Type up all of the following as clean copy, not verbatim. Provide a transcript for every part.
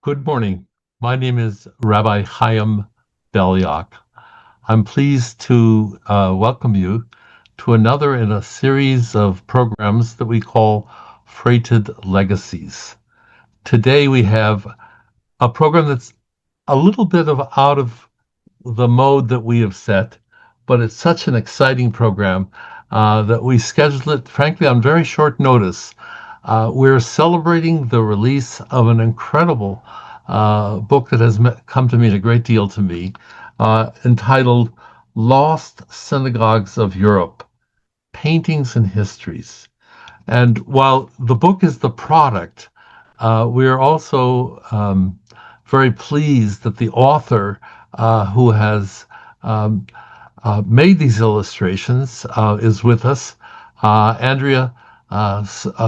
Good morning. My name is Rabbi Chaim Belyak. I'm pleased to welcome you to another in a series of programs that we call Freighted Legacies. Today we have a program that's a little bit of out of the mode that we have set, but it's such an exciting program that we scheduled it, frankly, on very short notice. We're celebrating the release of an incredible book that has come to mean a great deal to me, entitled Lost Synagogues of Europe, Paintings and Histories. And while the book is the product, we are also very pleased that the author who has made these illustrations is with us, Andrea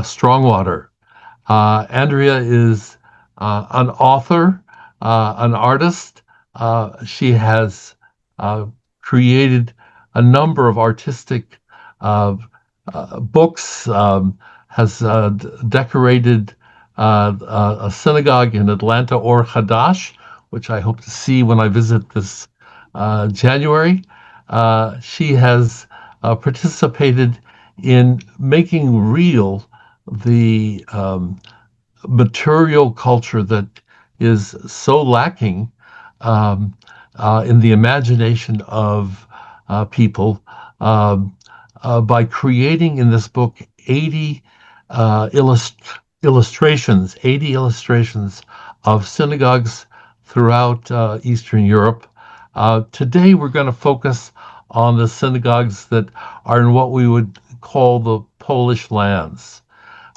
Strongwater. Andrea is an author, an artist. She has created a number of artistic books, has decorated a synagogue in Atlanta, Or Hadash, which I hope to see when I visit this January. She has participated in making real the material culture that is so lacking in the imagination of people by creating in this book 80 illustrations, 80 illustrations of synagogues throughout Eastern Europe. Today we're going to focus on the synagogues that are in what we would call the Polish lands.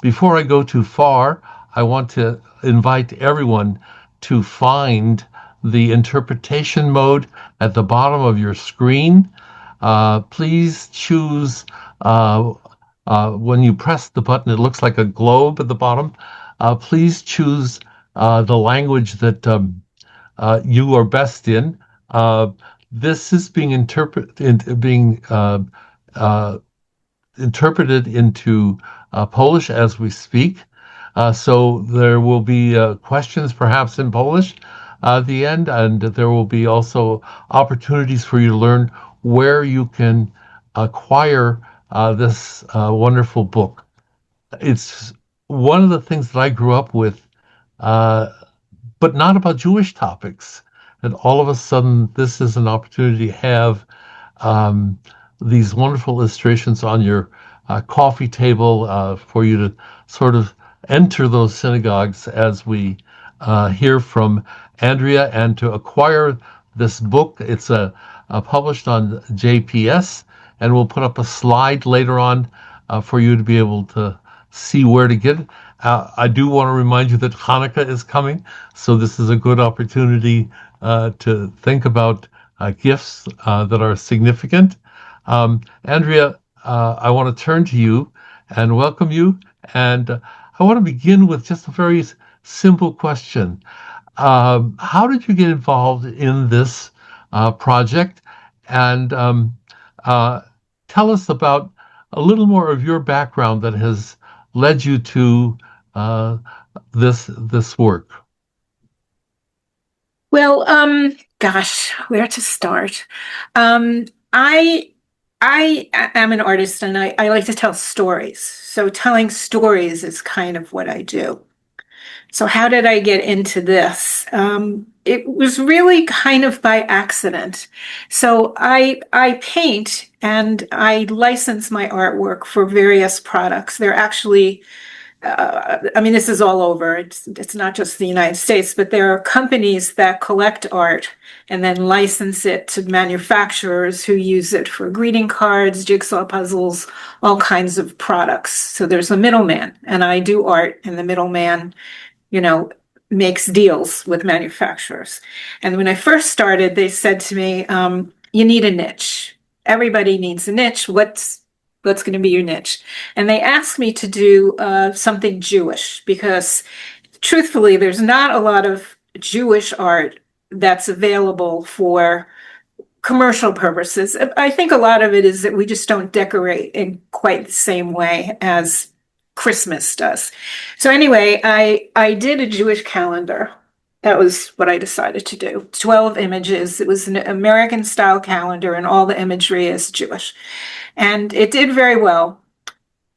Before I go too far, I want to invite everyone to find the interpretation mode at the bottom of your screen. Please choose, when you press the button, it looks like a globe at the bottom. Please choose the language that you are best in. This is being interpreted into Polish as we speak. So there will be questions perhaps in Polish at the end, and there will be also opportunities for you to learn where you can acquire this wonderful book. It's one of the things that I grew up with, but not about Jewish topics. And all of a sudden, this is an opportunity to have these wonderful illustrations on your coffee table for you to sort of enter those synagogues as we hear from Andrea, and to acquire this book. It's published on JPS, and we'll put up a slide later on for you to be able to see where to get it. I do want to remind you that Hanukkah is coming, so this is a good opportunity to think about gifts that are significant. Andrea, I want to turn to you and welcome you. And I want to begin with just a very simple question. How did you get involved in this project? And tell us about a little more of your background that has led you to this work. Well, gosh, where to start? I am an artist, and I like to tell stories. So telling stories is kind of what I do. So how did I get into this? It was really kind of by accident. So I paint and I license my artwork for various products. They're actually this is all over. It's not just the United States, but there are companies that collect art and then license it to manufacturers who use it for greeting cards, jigsaw puzzles, all kinds of products. So there's a middleman, and I do art, and the middleman, makes deals with manufacturers. And when I first started, they said to me, you need a niche. Everybody needs a niche. What's going to be your niche? And they asked me to do something Jewish, because truthfully, there's not a lot of Jewish art that's available for commercial purposes. I think a lot of it is that we just don't decorate in quite the same way as Christmas does. So anyway, I did a Jewish calendar, that was what I decided to do. 12 images. It was an American style calendar, and all the imagery is Jewish. And it did very well.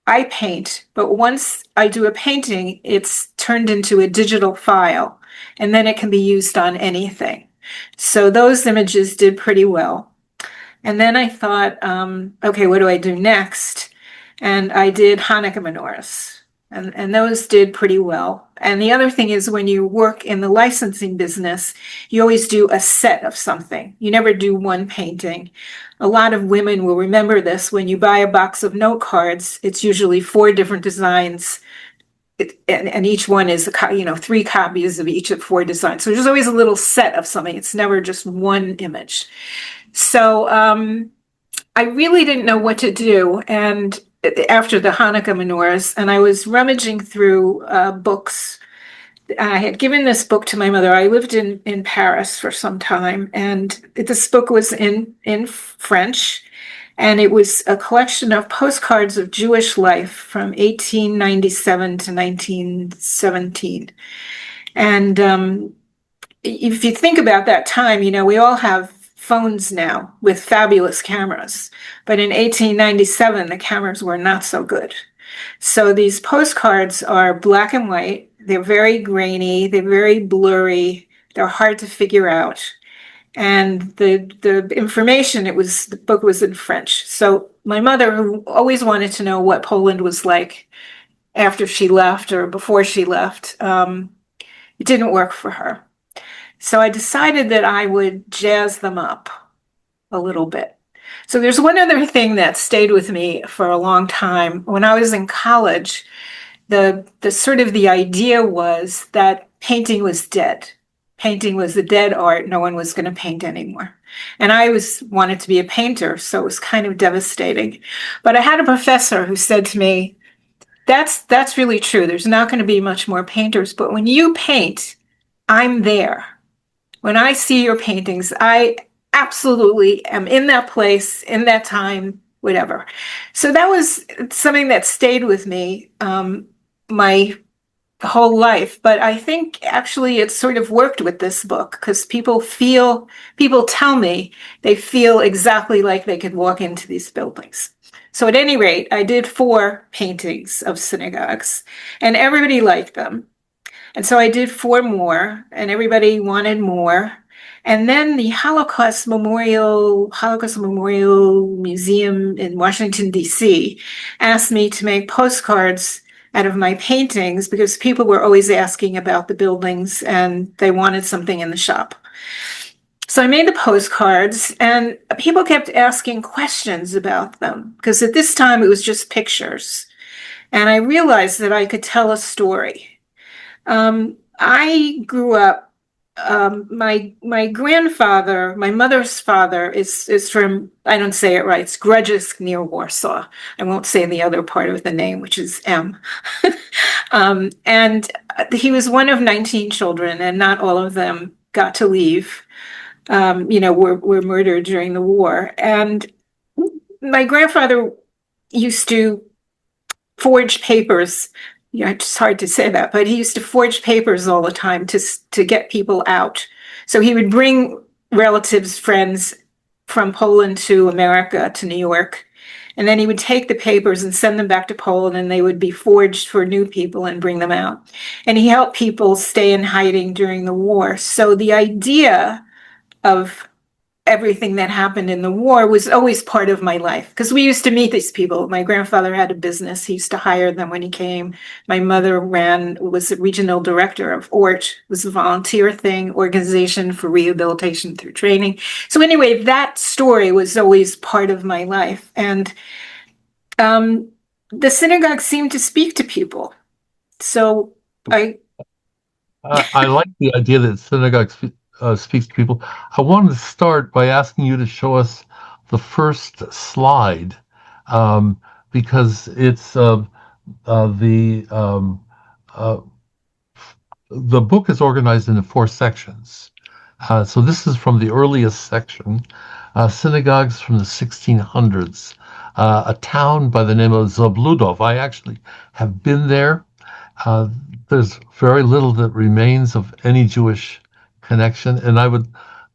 I paint, but once I do a painting, it's turned into a digital file, and then it can be used on anything. So those images did pretty well. And then I thought, okay, what do I do next? And I did Hanukkah menorahs, and those did pretty well. And the other thing is, when you work in the licensing business, you always do a set of something. You never do one painting. A lot of women will remember this. When you buy a box of note cards, it's usually 4 different designs, and each one is 3 copies of each of 4 designs. So there's always a little set of something. It's never just one image. So I really didn't know what to do, and after the Hanukkah menorahs, and I was rummaging through books. I had given this book to my mother. I lived in Paris for some time, and this book was in French, and it was a collection of postcards of Jewish life from 1897 to 1917. And if you think about that time, we all have phones now with fabulous cameras, but in 1897, the cameras were not so good. So these postcards are black and white. They're very grainy. They're very blurry. They're hard to figure out. And the information, the book was in French. So my mother, who always wanted to know what Poland was like after she left or before she left, it didn't work for her. So I decided that I would jazz them up a little bit. So there's one other thing that stayed with me for a long time. When I was in college, the idea was that painting was dead. Painting was the dead art. No one was going to paint anymore. And I wanted to be a painter, so it was kind of devastating. But I had a professor who said to me, that's really true. There's not going to be much more painters, but when you paint, I'm there. When I see your paintings, I absolutely am in that place, in that time, whatever. So that was something that stayed with me my whole life. But I think actually it sort of worked with this book, because people tell me they feel exactly like they could walk into these buildings. So at any rate, I did 4 paintings of synagogues, and everybody liked them. And so I did 4 more, and everybody wanted more. And then the Holocaust Memorial Museum in Washington, D.C. asked me to make postcards out of my paintings, because people were always asking about the buildings and they wanted something in the shop. So I made the postcards, and people kept asking questions about them, because at this time it was just pictures. And I realized that I could tell a story. I grew up, my grandfather, my mother's father is from, I don't say it right, it's Grudzisk near Warsaw. I won't say the other part of the name, which is M. And he was one of 19 children, and not all of them got to leave, were murdered during the war. And my grandfather used to forge papers. It's hard to say that, but he used to forge papers all the time to get people out. So he would bring relatives, friends from Poland to America, to New York, and then he would take the papers and send them back to Poland, and they would be forged for new people and bring them out. And he helped people stay in hiding during the war. So the idea of everything that happened in the war was always part of my life, because we used to meet these people. My grandfather had a business. He used to hire them when he came. My mother was the regional director of ORT. It was a volunteer thing, Organization for Rehabilitation Through Training. So anyway, that story was always part of my life. And the synagogue seemed to speak to people. So I like the idea that synagogues speaks to people. I wanted to start by asking you to show us the first slide, because it's the book is organized into 4 sections. So this is from the earliest section, synagogues from the 1600s, a town by the name of Zabludov. I actually have been there, uh, there's very little that remains of any Jewish connection, and I would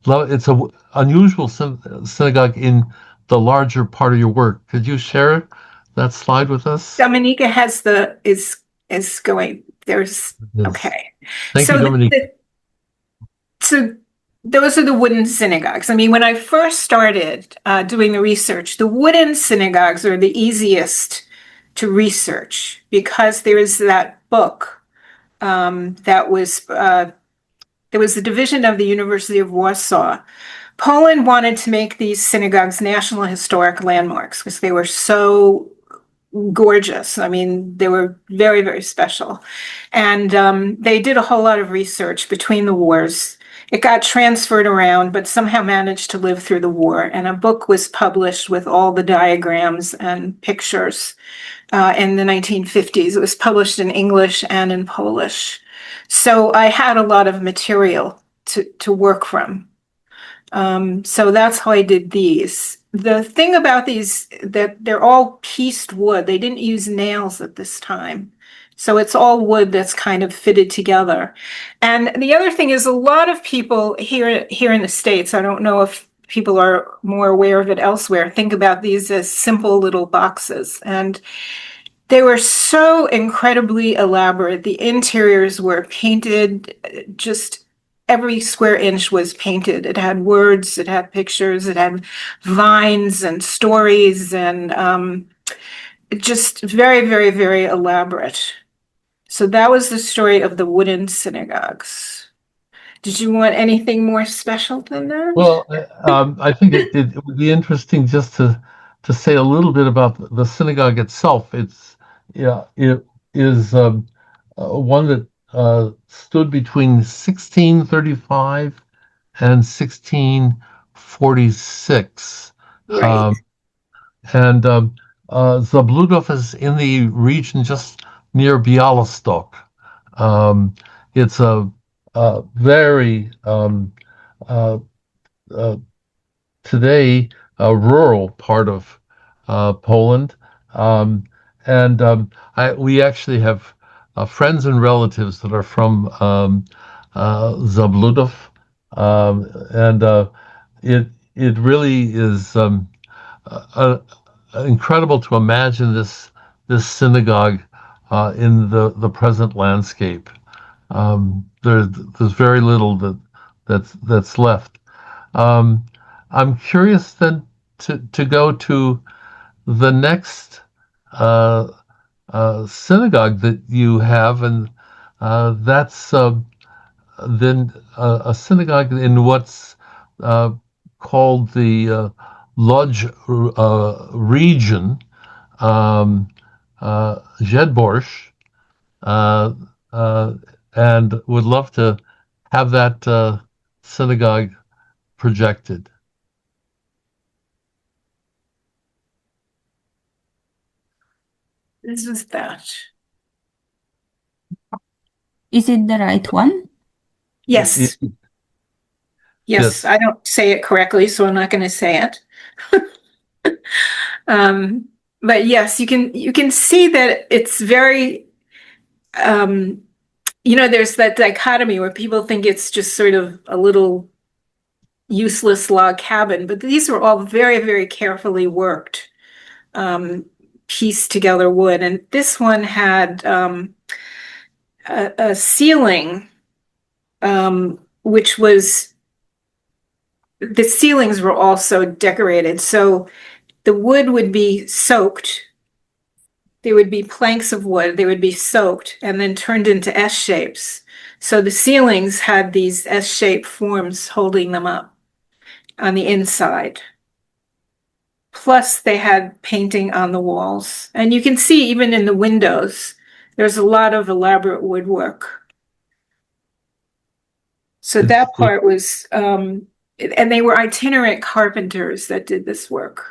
love. It's a unusual synagogue in the larger part of your work. Could you share that slide with us? Dominica has is going. There's Yes. okay. Thank you, So Dominique. so those are the wooden synagogues. I mean, when I first started doing the research, the wooden synagogues are the easiest to research because there is that book that was there was the division of the University of Warsaw. Poland wanted to make these synagogues national historic landmarks because they were so gorgeous. I mean, they were very, very special. And they did a whole lot of research between the wars. It got transferred around, but somehow managed to live through the war. And a book was published with all the diagrams and pictures in the 1950s. It was published in English and in Polish. So I had a lot of material to work from. So that's how I did these. The thing about these, that they're all pieced wood. They didn't use nails at this time. So it's all wood that's kind of fitted together. And the other thing is a lot of people here in the States, I don't know if people are more aware of it elsewhere, think about these as simple little boxes. And they were so incredibly elaborate. The interiors were painted, just every square inch was painted. It had words, it had pictures, it had vines and stories, and just very, very, very elaborate. So that was the story of the wooden synagogues. Did you want anything more special than that? Well, I think it would be interesting just to say a little bit about the synagogue itself. It's yeah, it is one that stood between 1635 and 1646. Right. And Zabludov is in the region just near Bialystok. It's a very uh, uh, today rural part of Poland. Um, and we actually have friends and relatives that are from Zabludov. And it it really is uh, incredible to imagine this synagogue in the present landscape. There's very little that's left. Um, I'm curious then to go to the next uh, synagogue that you have, and that's then a synagogue in what's uh, called the Lodz region, Zjedborz, uh, uh, and would love to have that synagogue projected. This is that. Is it the right one? Yes. Yes, Yes, I don't say it correctly, so I'm not going to say it. But yes, you can see that it's very there's that dichotomy where people think it's just sort of a little useless log cabin, but these were all very, very carefully worked, pieced together wood. And this one had a ceiling, which was the ceilings were also decorated. So the wood would be soaked. There would be planks of wood, they would be soaked and then turned into S shapes. So the ceilings had these S-shaped forms holding them up on the inside. Plus, they had painting on the walls. And you can see even in the windows, there's a lot of elaborate woodwork. So that part was, and they were itinerant carpenters that did this work.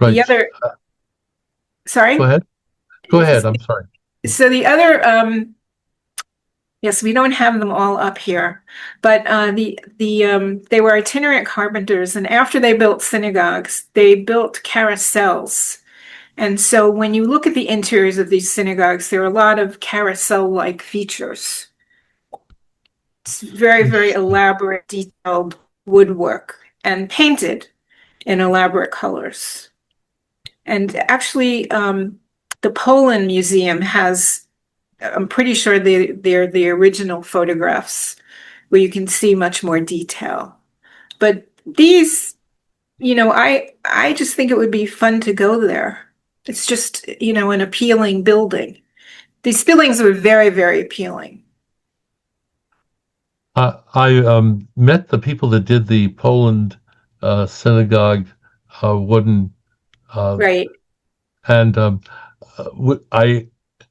right. The other, sorry? Go ahead. Go ahead. I'm sorry. So the other, yes, we don't have them all up here, but they were itinerant carpenters, and after they built synagogues, they built carousels, And so when you look at the interiors of these synagogues, there are a lot of carousel-like features. It's very, very elaborate, detailed woodwork and painted in elaborate colors. And actually, the Poland Museum has, I'm pretty sure they're the original photographs where you can see much more detail. But these, I just think it would be fun to go there. It's just, an appealing building. These buildings were very, very appealing. I met the people that did the Poland synagogue wooden, Right. and I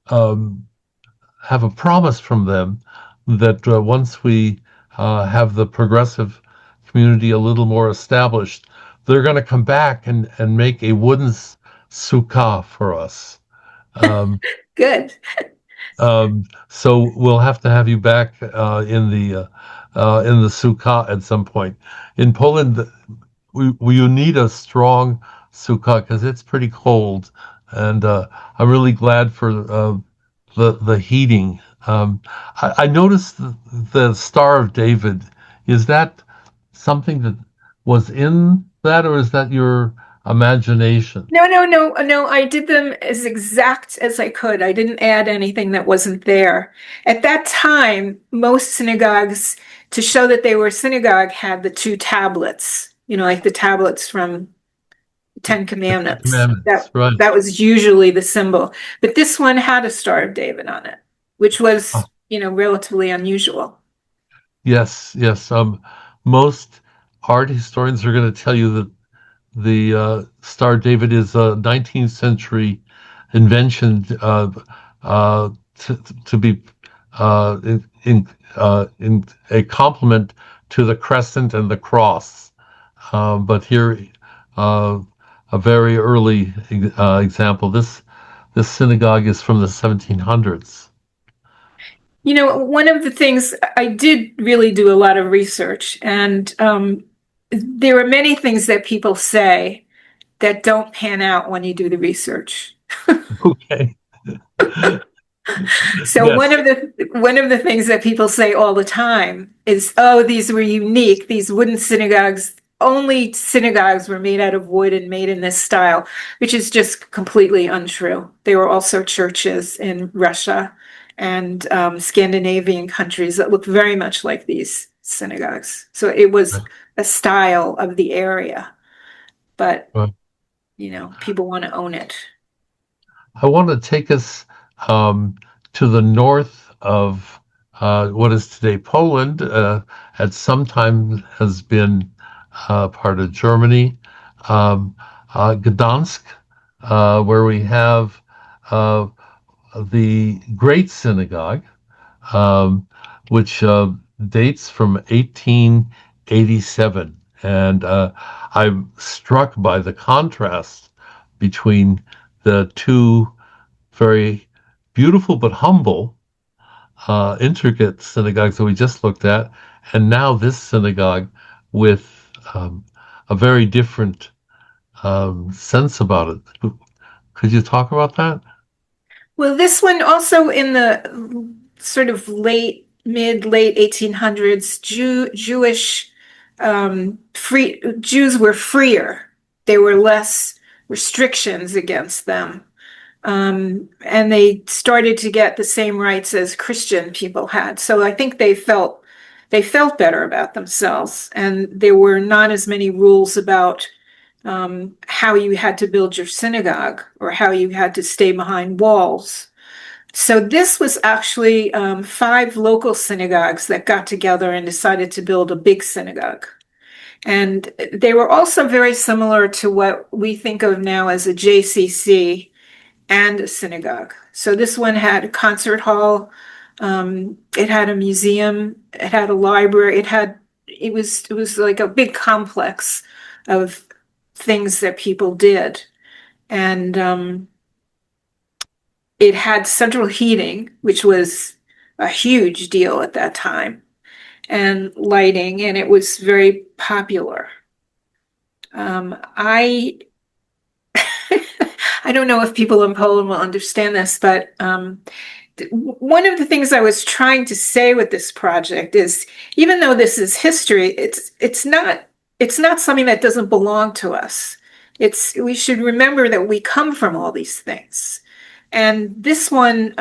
um, have a promise from them that once we have the progressive community a little more established, they're going to come back and make a wooden sukkah for us. Um, Good. so we'll have to have you back in the sukkah at some point. In Poland, you need a strong sukkah because it's pretty cold, and I'm really glad for the heating. I noticed the Star of David. Is that something that was in that, or is that your imagination? No, no, no, no. I did them as exact as I could. I didn't add anything that wasn't there. At that time, most synagogues, to show that they were a synagogue, had the two tablets, like the tablets from Ten Commandments. Commandments, That right? that was usually the symbol. But this one had a Star of David on it, which was, relatively unusual. Yes, yes. Most art historians are going to tell you that the Star of David is a 19th century invention to be in a complement to the crescent and the cross. But here, uh, a very early example. This synagogue is from the 1700s. One of the things I did really do a lot of research, and there are many things that people say that don't pan out when you do the research. Okay. So one Yes. of the things that people say all the time is, "Oh, these were unique. These wooden synagogues, only synagogues were made out of wood and made in this style," which is just completely untrue. There were also churches in Russia and Scandinavian countries that look very much like these synagogues. So it was a style of the area, but Right. people want to own it. I want to take us to the north of what is today Poland. At some time has been part of Germany. Gdansk, where we have uh, the Great Synagogue, um, which dates from 1887. And I'm struck by the contrast between the two very beautiful but humble, intricate synagogues that we just looked at, and now this synagogue with a very different sense about it. Could you talk about that? Well, this one also in the sort of late 1800s, Jewish free Jews were freer. There were less restrictions against them. And they started to get the same rights as Christian people had. So I think they felt better about themselves, and there were not as many rules about how you had to build your synagogue or how you had to stay behind walls. So this was actually 5 local synagogues that got together and decided to build a big synagogue. And they were also very similar to what we think of now as a JCC and a synagogue. So this one had a concert hall, it had a museum, it had a library, it was like a big complex of things that people did. And it had central heating, which was a huge deal at that time, and lighting, and it was very popular. I I don't know if people in Poland will understand this, but one of the things I was trying to say with this project is, even though this is history, it's not something that doesn't belong to us. We should remember that we come from all these things. And this one,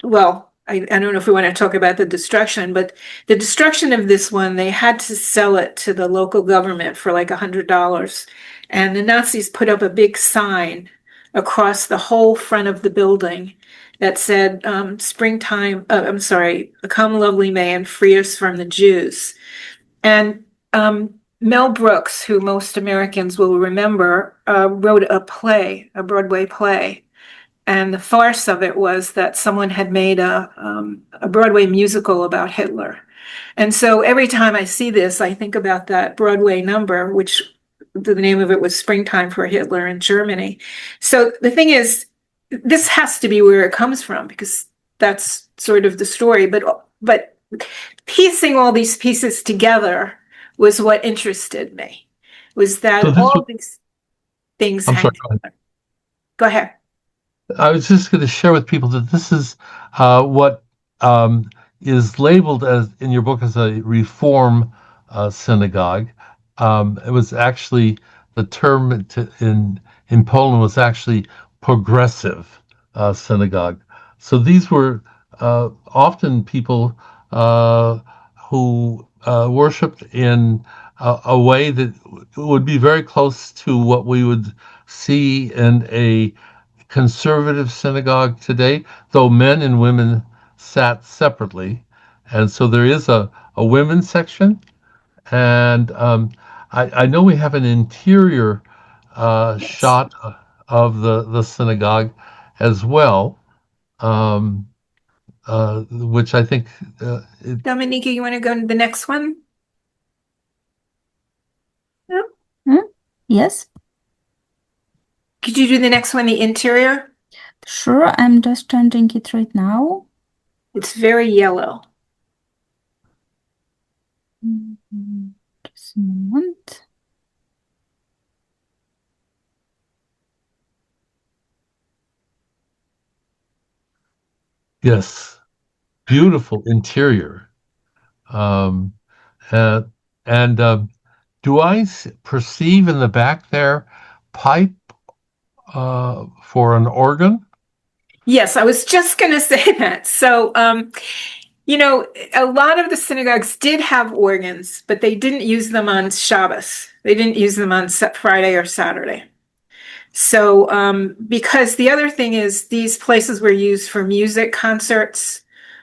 well, I don't know if we want to talk about the destruction, but the destruction of this one, they had to sell it to the local government for like $100. And the Nazis put up a big sign across the whole front of the building that said, springtime, I'm sorry, come lovely May and free us from the Jews. And Mel Brooks, who most Americans will remember, wrote a play, a Broadway play. And the farce of it was that someone had made a Broadway musical about Hitler. And so every time I see this, I think about that Broadway number, which the name of it was Springtime for Hitler in Germany. So the thing is, this has to be where it comes from, because that's sort of the story. But piecing all these pieces together was what interested me, was that all these things I'm hang sorry, together. Go ahead. I was just going to share with people that this is what is labeled as in your book as a reform synagogue. It was actually the term in Poland was actually progressive synagogue. So these were often people who worshipped in a way that would be very close to what we would see in a conservative synagogue today, though men and women sat separately. And so there is a women's section. And I know we have an interior Yes. shot of the synagogue as well, which I think Dominica, you want to go to the next one? No? Yes, Could you do the next one, the interior? sure. I'm just changing it right now. It's very yellow. Just a moment. yes, beautiful interior. Um, uh, and do I perceive in the back there pipe for an organ? Yes, I was just going to say that. So, a lot of the synagogues did have organs, but they didn't use them on Shabbos. They didn't use them on Friday or Saturday. So, because the other thing is, these places were used for music concerts,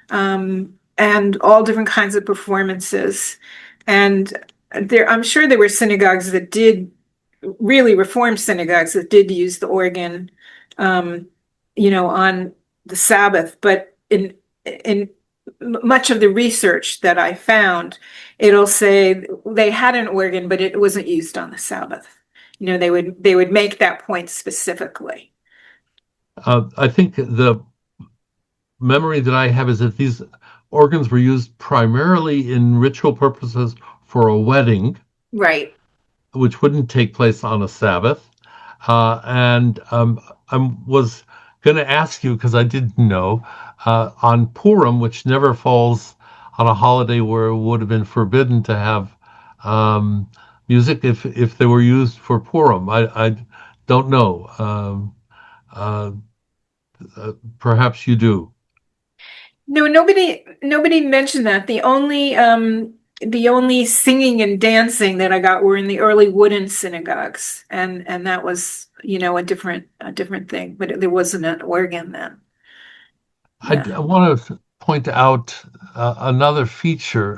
and all different kinds of performances. And I'm sure there were synagogues that did, really reformed synagogues that did use the organ, um, on the Sabbath. But in much of the research that I found, it'll say they had an organ, but it wasn't used on the Sabbath. They would make that point specifically. I think the memory that I have is that these organs were used primarily in ritual purposes for a wedding, Right. which wouldn't take place on a Sabbath. And I was going to ask you, because I didn't know, on Purim, which never falls on a holiday where it would have been forbidden to have um, music, if they were used for Purim. I don't know. Uh, Perhaps you do. No, nobody mentioned that. The only singing and dancing that I got were in the early wooden synagogues, and that was, a different thing, but there wasn't an organ then. Yeah. I want to point out another feature.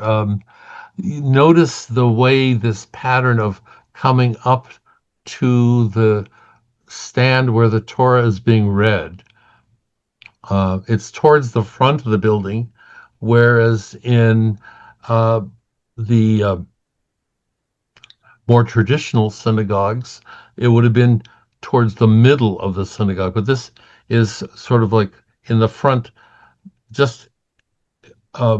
You notice the way this pattern of coming up to the stand where the Torah is being read. It's towards the front of the building, whereas in uh, the more traditional synagogues, it would have been towards the middle of the synagogue. But this is sort of like in the front, just uh,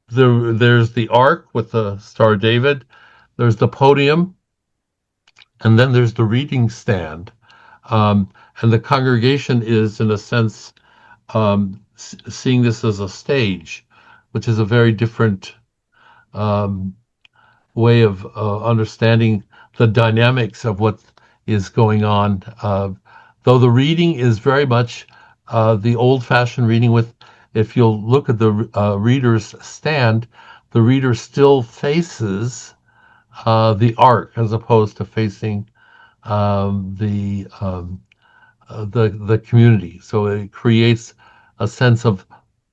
there's the ark with the Star of David. There's the podium, and then there's the reading stand. And the congregation is, in a sense, seeing this as a stage, which is a very different um, way of understanding the dynamics of what is going on. Though the reading is very much the old-fashioned reading with, if you'll look at the reader's stand, the reader still faces the ark as opposed to facing the community. So it creates a sense of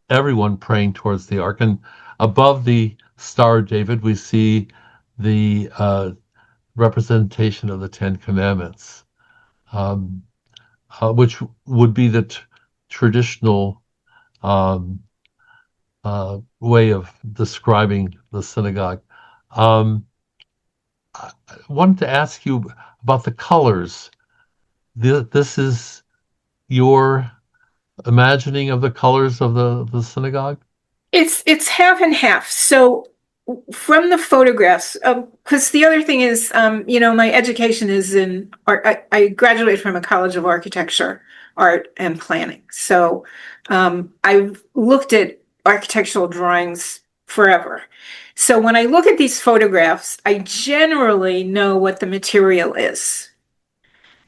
everyone praying towards the ark. And above the Star of David, we see the representation of the Ten Commandments, um, which would be the traditional um, way of describing the synagogue. I wanted to ask you about the colors. This is your imagining of the colors of the synagogue? It's half and half. So from the photographs, because the other thing is, my education is in art. I graduated from a college of architecture, art, and planning. So I've looked at architectural drawings forever. So when I look at these photographs, I generally know what the material is.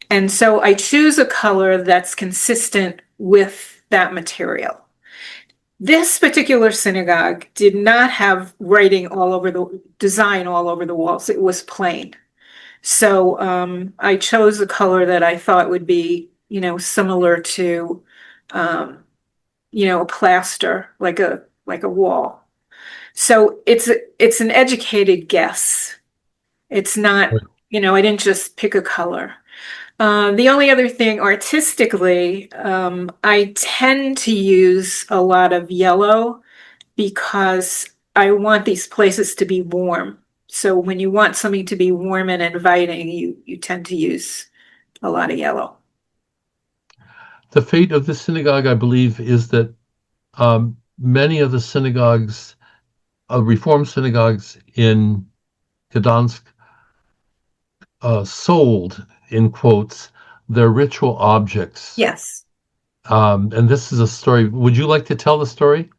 And so I choose a color that's consistent with that material. This particular synagogue did not have writing all over the design all over the walls. It was plain. So I chose a color that I thought would be, similar to, a plaster, like a wall. So it's an educated guess. It's not, I didn't just pick a color. The only other thing artistically, I tend to use a lot of yellow because I want these places to be warm. So when you want something to be warm and inviting, you tend to use a lot of yellow. The fate of the synagogue, I believe, is that many of the synagogues, Reform synagogues in Gdansk, sold, in quotes, their ritual objects. Yes. And this is a story. Would you like to tell the story?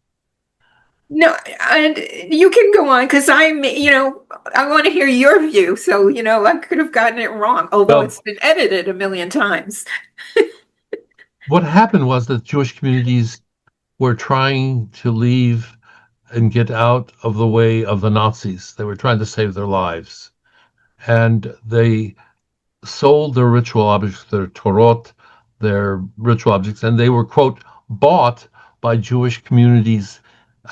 No, and you can go on because I want to hear your view. So, I could have gotten it wrong, although Well, it's been edited a million times. what happened was that Jewish communities were trying to leave and get out of the way of the Nazis. They were trying to save their lives. And they sold their ritual objects, their Torot, their ritual objects, and they were, quote, bought by Jewish communities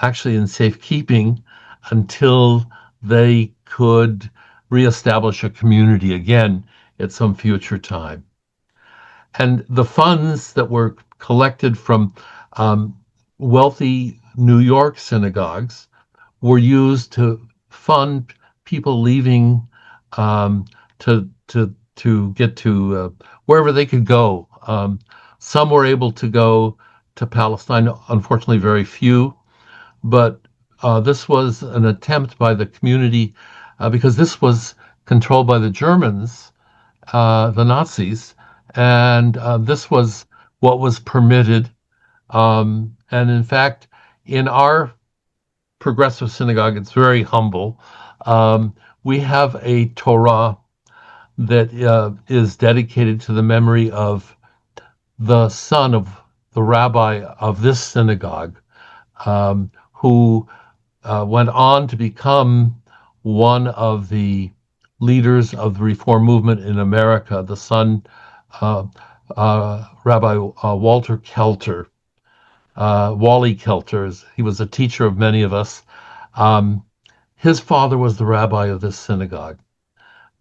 actually in safekeeping until they could reestablish a community again at some future time. And the funds that were collected from wealthy New York synagogues were used to fund people leaving to get to wherever they could go. Some were able to go to Palestine, unfortunately, very few. But this was an attempt by the community because this was controlled by the Germans, the Nazis, and this was what was permitted. And in fact, in our progressive synagogue, it's very humble. We have a Torah that is dedicated to the memory of the son of the rabbi of this synagogue, who went on to become one of the leaders of the Reform movement in America, the son, Rabbi Walter Kelter, Wally Kelter. He was a teacher of many of us. His father was the rabbi of this synagogue.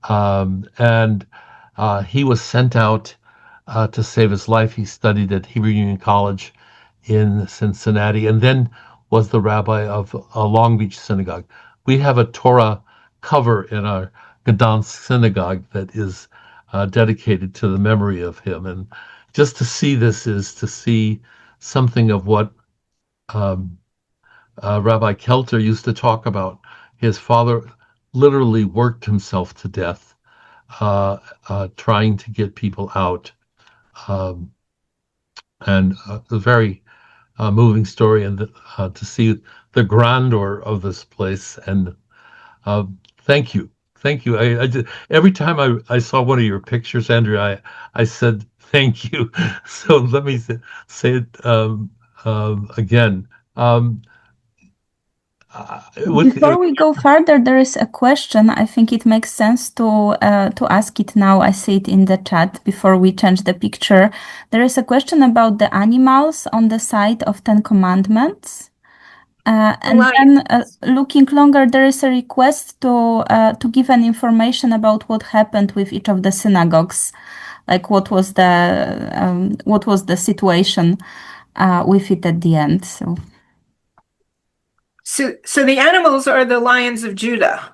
And he was sent out to save his life. He studied at Hebrew Union College in Cincinnati, and then was the rabbi of a Long Beach synagogue. We have a Torah cover in our Gdansk synagogue that is dedicated to the memory of him. And just to see this is to see something of what Rabbi Kelter used to talk about. His father literally worked himself to death trying to get people out. Um, and a very moving story, and to see the grandeur of this place. And uh, thank you, thank you. Every time I saw one of your pictures, Andrea, I said thank you. So let me say it again. Um, with Before we go further, there is a question. I think it makes sense to ask it now. I see it in the chat before we change the picture. There is a question about the animals on the side of Ten Commandments. And then looking longer, there is a request to give an information about what happened with each of the synagogues, like what was the situation with it at the end. So the animals are the lions of Judah.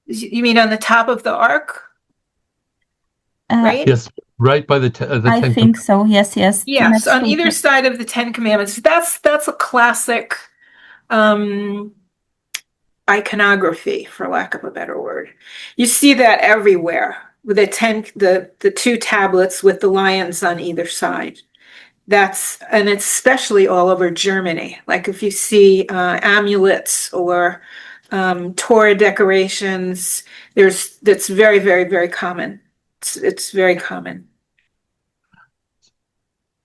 You mean on the top of the ark, right? yes, right by the I Ten think so. Yes, yes. Yes, on either side of the Ten Commandments. That's a classic iconography, for lack of a better word. You see that everywhere with the two tablets with the lions on either side. And it's especially all over Germany. Like if you see amulets or Torah decorations, that's very, very, very common. It's very common.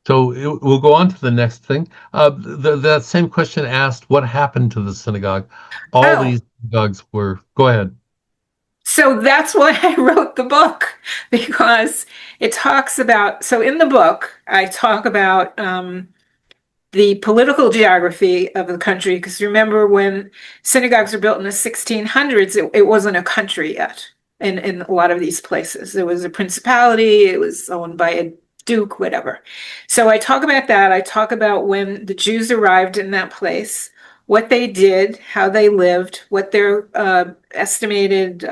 So we'll go on to the next thing. That same question asked, what happened to the synagogue? All these synagogues were, go ahead. So that's why I wrote the book, because it talks about, so in the book, I talk about the political geography of the country, because remember when synagogues were built in the 1600s, it wasn't a country yet in a lot of these places. It was a principality, it was owned by a duke, whatever. So I talk about that. I talk about when the Jews arrived in that place, what they did, how they lived, what their estimated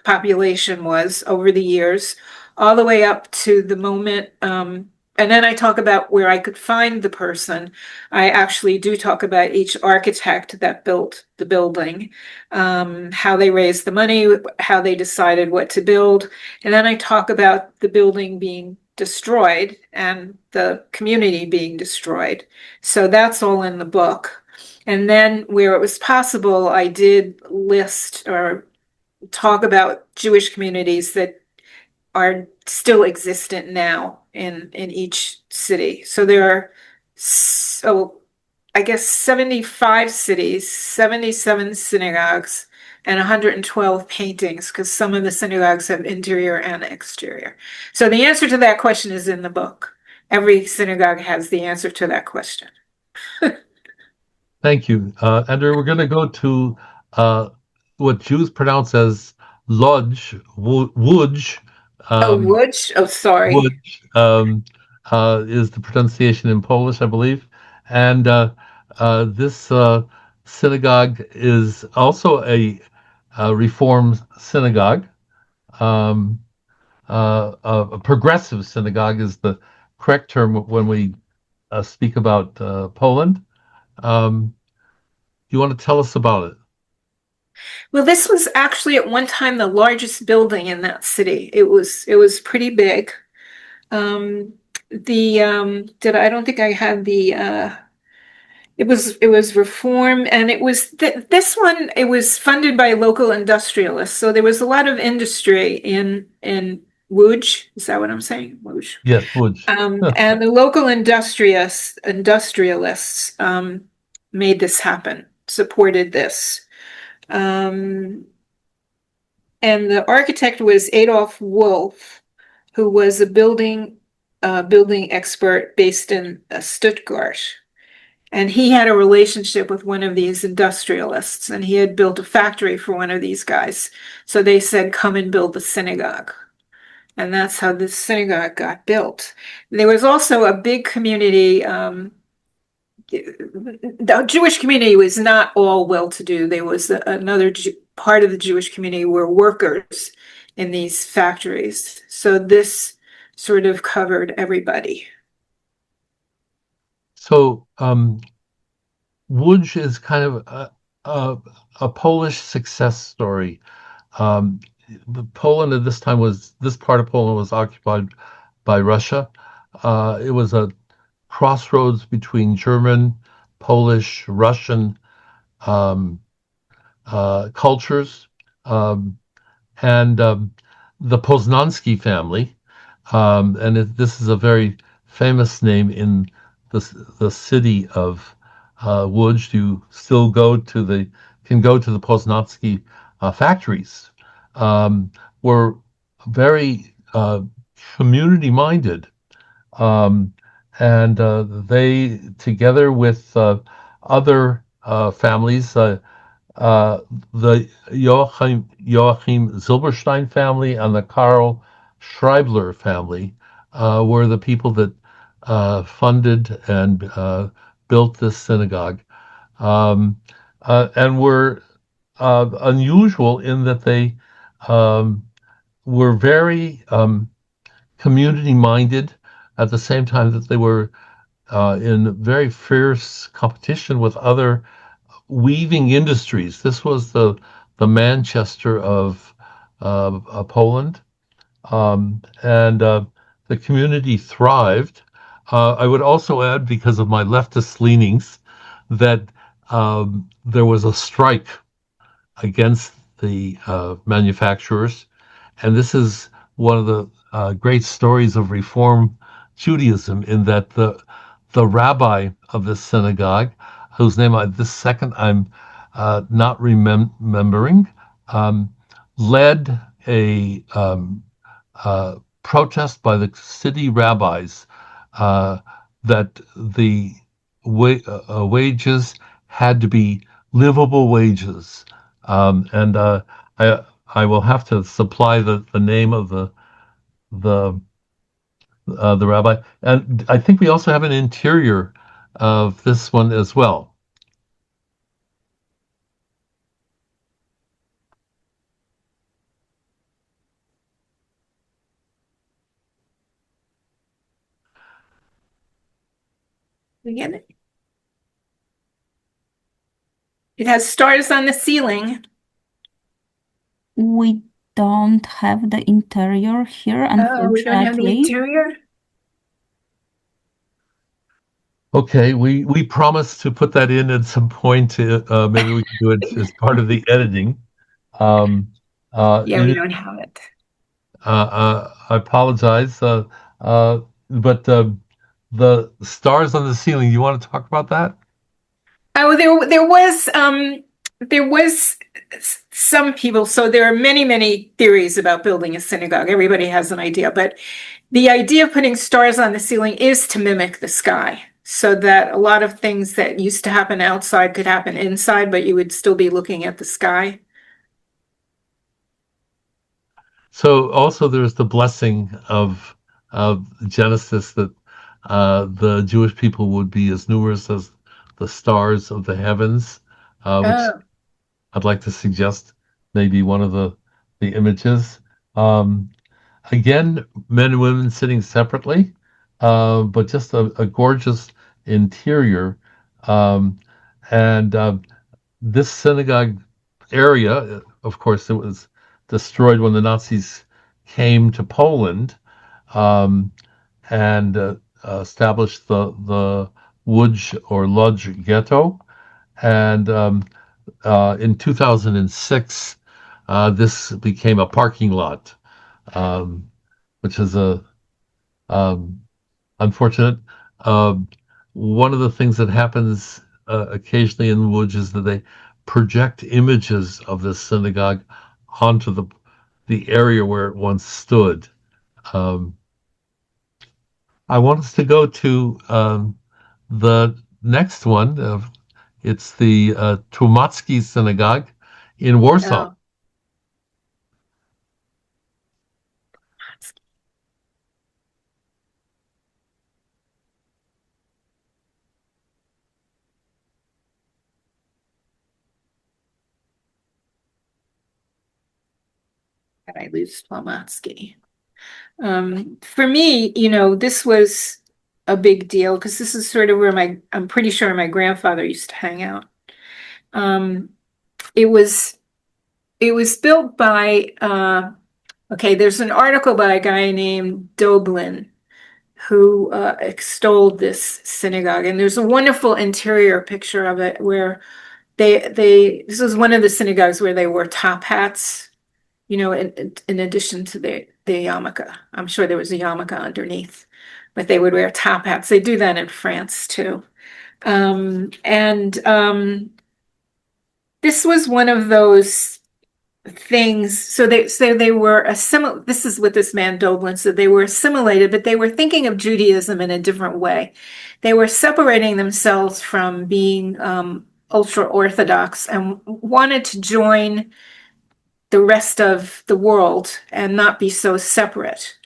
population was over the years, all the way up to the moment. And then I talk about where I could find the person. I actually do talk about each architect that built the building, how they raised the money, how they decided what to build. And then I talk about the building being destroyed and the community being destroyed. So that's all in the book. And then where it was possible, I did list or talk about Jewish communities that are still existent now in each city. So there are, I guess 75 cities, 77 synagogues, and 112 paintings, because some of the synagogues have interior and exterior. So the answer to that question is in the book. Every synagogue has the answer to that question. Thank you. Andrew, we're going to go to what Jews pronounce as Lodge, Wudge. Woods? Oh, sorry. Wudge is the pronunciation in Polish, I believe. And this synagogue is also a Reform synagogue. A progressive synagogue is the correct term when we speak about Poland. You want to tell us about it? Well, this was actually at one time the largest building in that city. It was pretty big. I don't think I had it was reform, and it was this one, it was funded by local industrialists. So there was a lot of industry in Łódź. Is that what I'm saying? Łódź. Yes, Łódź. And the local industrialists made this happen, supported this. And the architect was Adolf Wolf, who was a building expert based in Stuttgart. And he had a relationship with one of these industrialists, and he had built a factory for one of these guys. So they said, come and build the synagogue. And that's how the synagogue got built. There was also a big community. The Jewish community was not all well-to-do. There was another part of the Jewish community were workers in these factories. So this sort of covered everybody. So Łódź is kind of a Polish success story. Poland at this time this part of Poland was occupied by Russia. It was a crossroads between German, Polish, Russian um, cultures, um, and the Poznański family. This is a very famous name in the city of Łódź. You still can go to the Poznański factories. Were very community minded, um, and they, together with other families, uh, the Joachim Silberstein family and the Karl Schreibler family were the people that funded and built this synagogue, um, and were unusual in that they um, were very community minded at the same time that they were in very fierce competition with other weaving industries. This was the Manchester of Poland, and the community thrived. I would also add, because of my leftist leanings, that there was a strike against the manufacturers, and this is one of the great stories of Reform Judaism, in that the rabbi of this synagogue, whose name this second I'm not remembering, um, led a protest by the city rabbis that the wages had to be livable wages, and I will have to supply the name of the the rabbi, and I think we also have an interior of this one as well. We get it. It has stars on the ceiling. We don't have the interior here, Oh, we don't have the unfortunately. interior? Okay, we promised to put that in at some point. Maybe we can do it as part of the editing. Um, Yeah, we don't have it. I apologize, but the stars on the ceiling. You want to talk about that? Oh, there was some people. So there are many theories about building a synagogue. Everybody has an idea, but the idea of putting stars on the ceiling is to mimic the sky, so that a lot of things that used to happen outside could happen inside, but you would still be looking at the sky. So also there's the blessing of Genesis, that the Jewish people would be as numerous as the stars of the heavens, which Oh, I'd like to suggest maybe one of the images. Um, Again, men and women sitting separately, but just a gorgeous interior. Um, and This synagogue area, of course, it was destroyed when the Nazis came to Poland, um, and established the Łódź or Lodz ghetto. And in 2006, this became a parking lot, um, which is a um, unfortunate. Um, One of the things that happens occasionally in Łódź is that they project images of this synagogue onto the area where it once stood. Um, I want us to go to the next one. It's the Tłumacki Synagogue in Warsaw. oh. And I lose Tlomatsky. For me, this was a big deal because this is sort of where I'm pretty sure my grandfather used to hang out. Um, it was it was built by, okay, there's an article by a guy named Doblin who extolled this synagogue, and there's a wonderful interior picture of it where this was one of the synagogues where they wore top hats, in addition to the yarmulke. I'm sure there was a yarmulke underneath, but they would wear top hats. They do that in France too. And this was one of those things. So they were assimilated. This is what this man Doblin said. They were assimilated, but they were thinking of Judaism in a different way. They were separating themselves from being ultra Orthodox and wanted to join the rest of the world and not be so separate.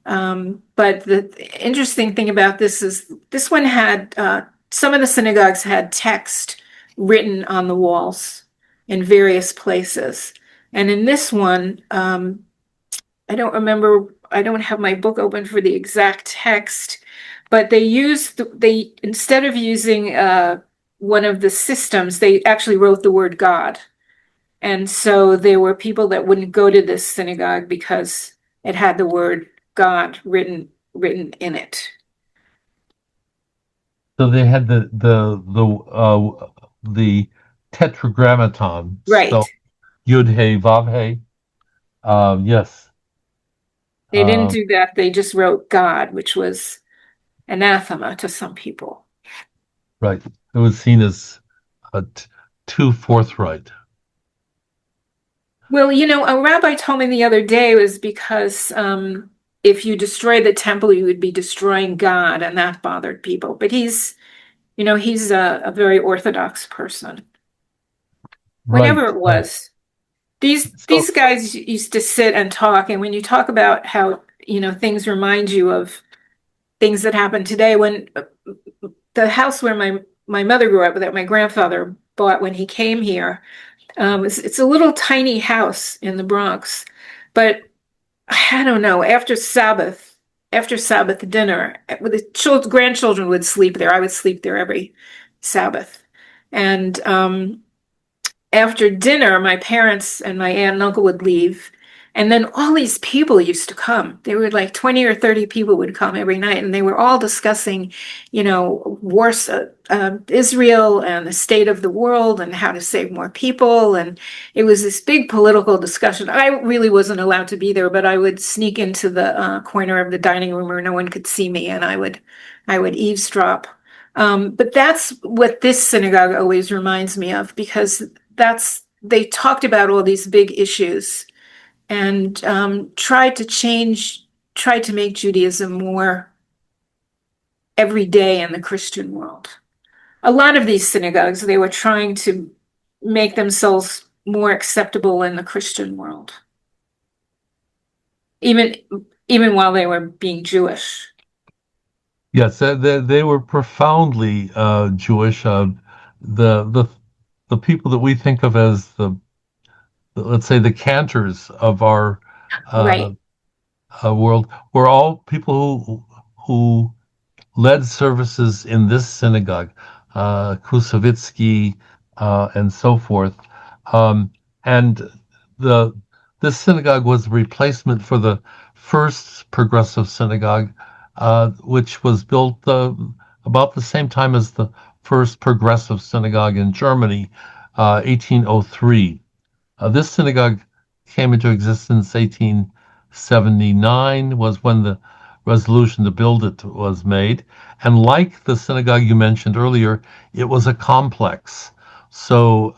But the interesting thing about this is this one had, some of the synagogues had text written on the walls in various places. And in this one, I don't remember, I don't have my book open for the exact text, but they instead of using one of the systems, they actually wrote the word God. And so there were people that wouldn't go to this synagogue because it had the word God written in it. So they had the tetragrammaton Right. spelled Yud Hey Vav Hey. Yes. They didn't do that. They just wrote God, which was anathema to some people. Right. It was seen as too forthright. Well, a rabbi told me the other day it was because if you destroy the temple, you would be destroying God, and that bothered people. But he's a very Orthodox person. Whatever Right. it was. These guys used to sit and talk, and when you talk about how, things remind you of things that happened today, when the house where my mother grew up, that my grandfather bought when he came here, it's a little tiny house in the Bronx, but I don't know, after Sabbath dinner, the grandchildren would sleep there. I would sleep there every Sabbath. And after dinner, my parents and my aunt and uncle would leave. And then all these people used to come. There were like 20 or 30 people would come every night, and they were all discussing, wars, Israel and the state of the world and how to save more people. And it was this big political discussion. I really wasn't allowed to be there, but I would sneak into the corner of the dining room where no one could see me, and I would eavesdrop. But that's what this synagogue always reminds me of, because they talked about all these big issues and tried to make Judaism more everyday in the Christian world. A lot of these synagogues, they were trying to make themselves more acceptable in the Christian world, even while they were being Jewish. Yes, they were profoundly Jewish. The people that we think of as let's say the cantors of our Right. world were all people who led services in this synagogue, Kusavitsky, and so forth. And this synagogue was the replacement for the first progressive synagogue, which was built about the same time as the first progressive synagogue in Germany, 1803. This synagogue came into existence 1879, was when the resolution to build it was made. And like the synagogue you mentioned earlier, it was a complex. So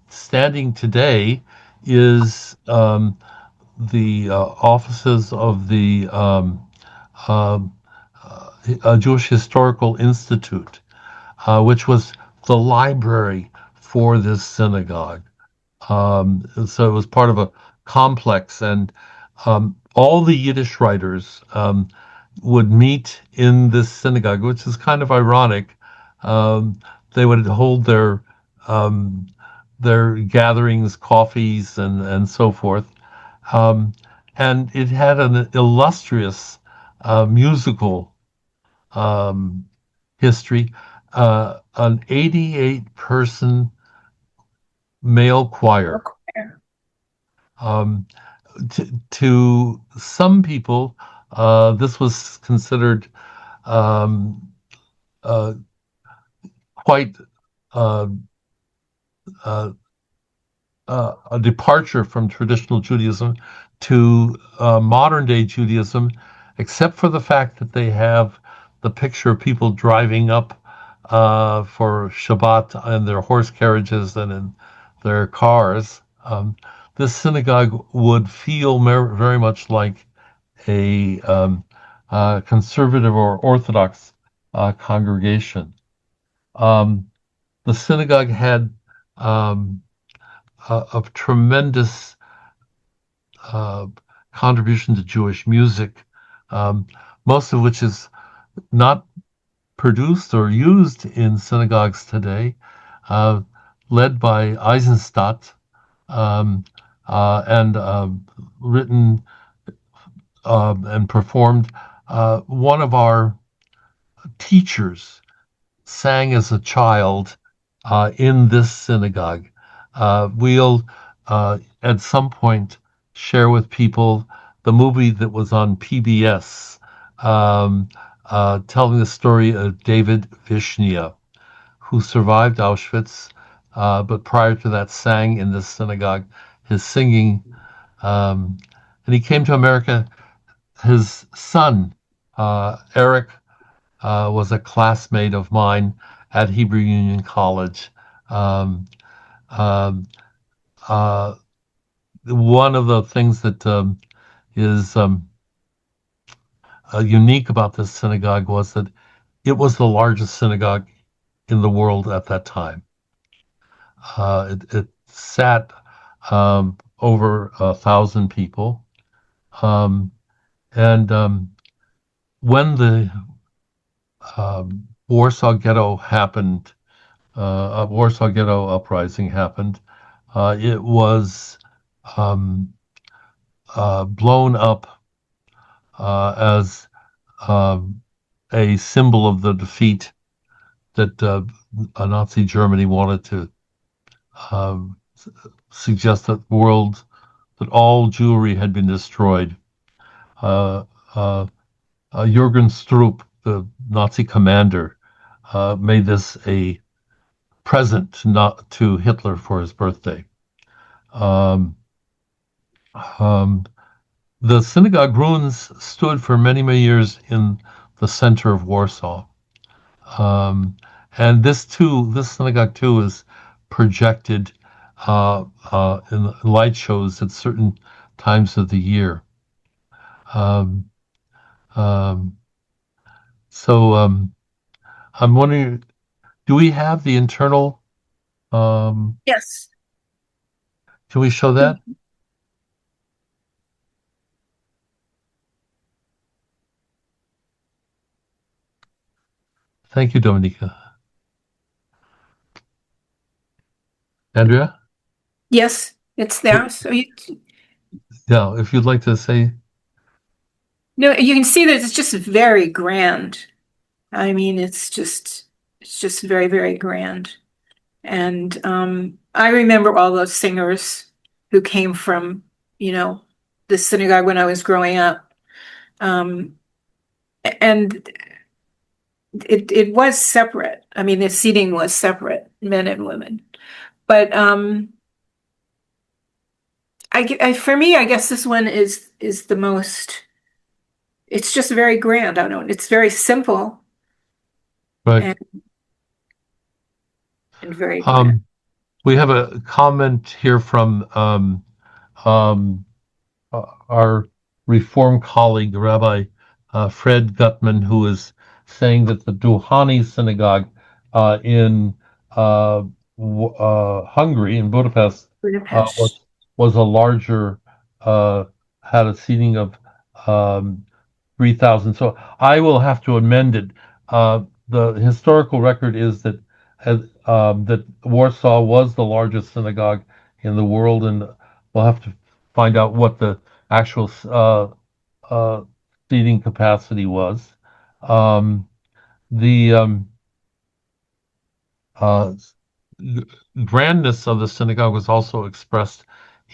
standing today is the offices of the Jewish Historical Institute, which was the library for this synagogue. So it was part of a complex, and all the Yiddish writers would meet in this synagogue, which is kind of ironic. They would hold their gatherings, coffees, and so forth. And it had an illustrious musical history, an 88-person male choir. Um, to some people, this was considered um, uh, quite uh, uh, a departure from traditional Judaism to modern day Judaism, except for the fact that they have the picture of people driving up for Shabbat in their horse carriages and in their cars. This synagogue would feel very much like a conservative or Orthodox congregation. Um, the synagogue had um, of tremendous uh, contribution to Jewish music, um, most of which is not produced or used in synagogues today, uh, led by Eisenstadt um, and written and performed. One of our teachers sang as a child in this synagogue. We'll at some point share with people the movie that was on PBS telling the story of David Vishnia, who survived Auschwitz, but prior to that sang in this synagogue. His singing, and he came to America. His son, Eric, was a classmate of mine at Hebrew Union College. Um, um, uh, One of the things that is unique about this synagogue was that it was the largest synagogue in the world at that time. It sat over 1,000 people. Um, and when the Warsaw Ghetto happened, Warsaw Ghetto uprising happened, it was um, blown up as a symbol of the defeat that Nazi Germany wanted to um, suggest that all Jewry had been destroyed. Uh, uh, Jürgen Stroop, the Nazi commander, made this a present not to Hitler for his birthday. Um, um, the synagogue ruins stood for many, many years in the center of Warsaw. Um, and this synagogue too, is projected in light shows at certain times of the year. Um, um, so I'm wondering, do we have the internal? Yes. Can we show that? Thank you, Dominica. Andrea? Yes, it's there. So Yeah, if you'd like to say. no, you can see that it's just very grand. I mean, it's just very, very grand. And I remember all those singers who came from, the synagogue when I was growing up. Um, and it was separate. I mean, the seating was separate, men and women. But for me, I guess this one is the most. It's just very grand. I don't know. It's very simple Right. and very grand. We have a comment here from um, our Reform colleague, Rabbi Fred Gutman, who is saying that the Duhani Synagogue in Hungary, in Budapest, Budapest. was a larger, had a seating of 3,000. So I will have to amend it. The historical record is that that Warsaw was the largest synagogue in the world, and we'll have to find out what the actual seating capacity was. The uh, grandness of the synagogue was also expressed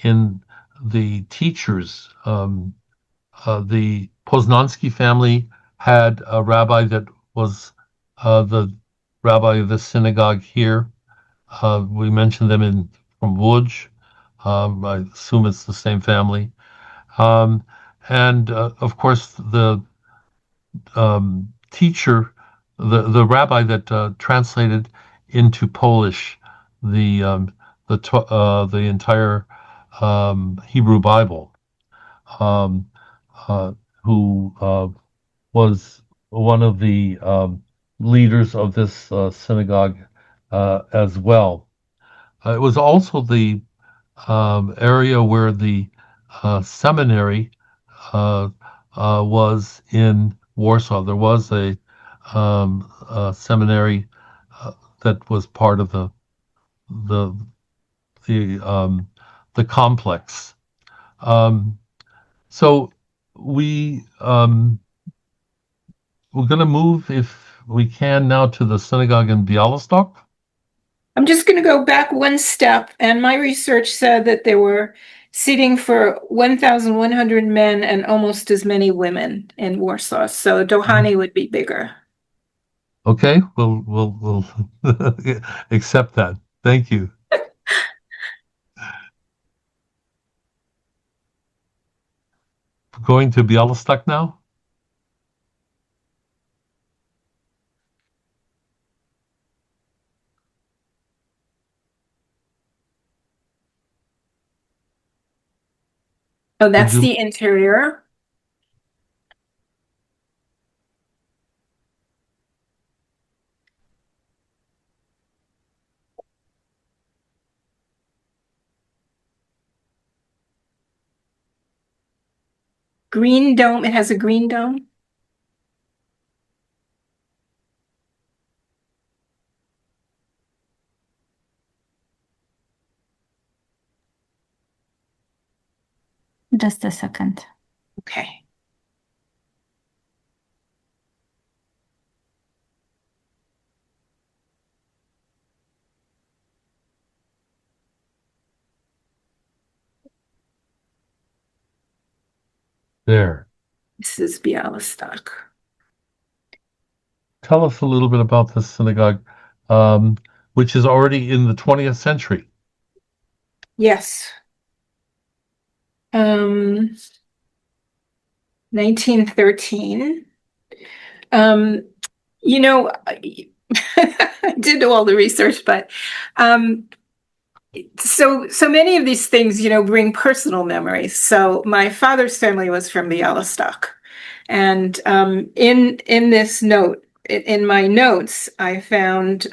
in the teachers. The Poznansky family had a rabbi that was the rabbi of the synagogue here. We mentioned them from Łódź. I assume it's the same family. And of course, the teacher, the rabbi that translated into Polish the entire Hebrew Bible, um, who was one of the leaders of this synagogue as well. It was also the area where the seminary uh, was in Warsaw. There was a seminary that was part of the the um, the complex. Um, so we we're going to move, if we can, now to the synagogue in Bialystok. I'm just going to go back one step, and my research said that there were seating for 1,100 men and almost as many women in Warsaw. So Doheny would be bigger. Okay, we'll accept that. Thank you. Going to Bialystok now. Oh, that's the interior. Green dome. It has a green dome. Just a second. Okay. There. This is Bialystok. Tell us a little bit about this synagogue, which is already in the 20th century. Yes. 1913. You know, I did do all the research, but so many of these things, bring personal memories. So my father's family was from Bialystok, and in this note, in my notes, I found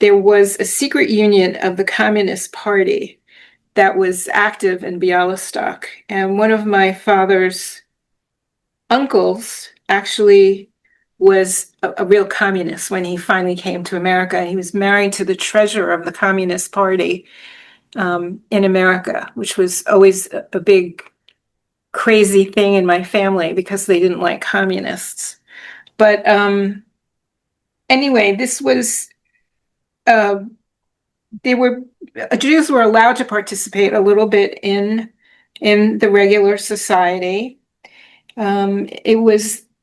there was a secret union of the Communist Party that was active in Bialystok, and one of my father's uncles actually was a real communist when he finally came to America. He was married to the treasurer of the Communist Party in America, which was always a big crazy thing in my family because they didn't like communists. But anyway, this was Jews were allowed to participate a little bit in the regular society.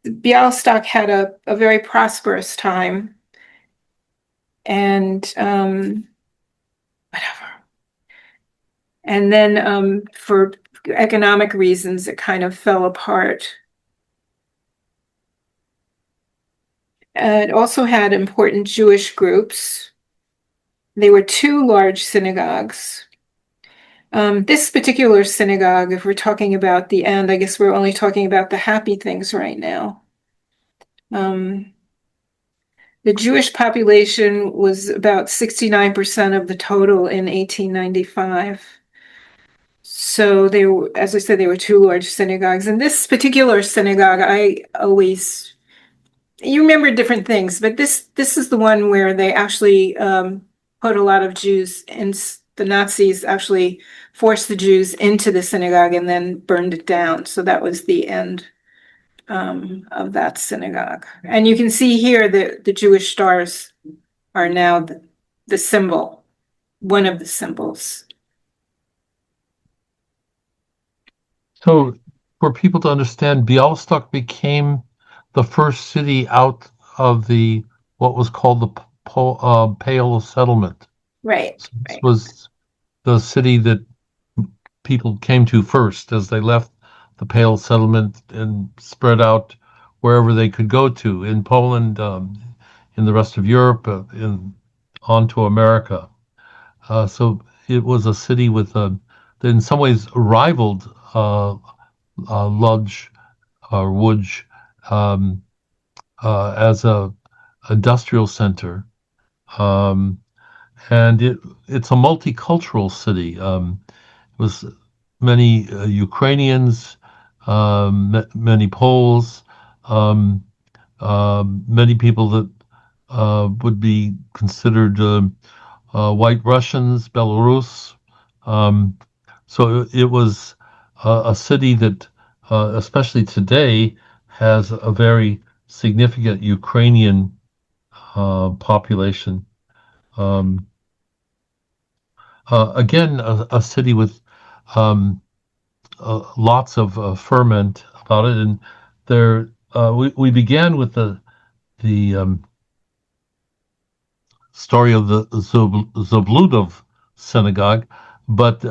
Bialystok had a very prosperous time, and whatever. And then for economic reasons, it kind of fell apart. It also had important Jewish groups. There were two large synagogues. This particular synagogue, if we're talking about the end, I guess we're only talking about the happy things right now. The Jewish population was about 69% of the total in 1895. So as I said, there were two large synagogues. And this particular synagogue, you remember different things, but this is the one where they actually put a lot of Jews, and the Nazis actually forced the Jews into the synagogue and then burned it down. So that was the end of that synagogue. And you can see here that the Jewish stars are now the symbol, one of the symbols. So, for people to understand, Bialystok became the first city out of the what was called the Pale Settlement. Right, So this right. was the city that people came to first as they left the Pale Settlement and spread out wherever they could go to in Poland, in the rest of Europe, onto America. So it was a city with that in some ways rivaled Lodz or Łódź um, as a industrial center, um, and it's a multicultural city. It was many Ukrainians, many Poles, um, many people that would be considered White Russians, Belarus. Um, so it was a city that, especially today, has a very significant Ukrainian population. Um, again, a city with um, lots of ferment about it, and there we began with the story of the Zabludov synagogue, but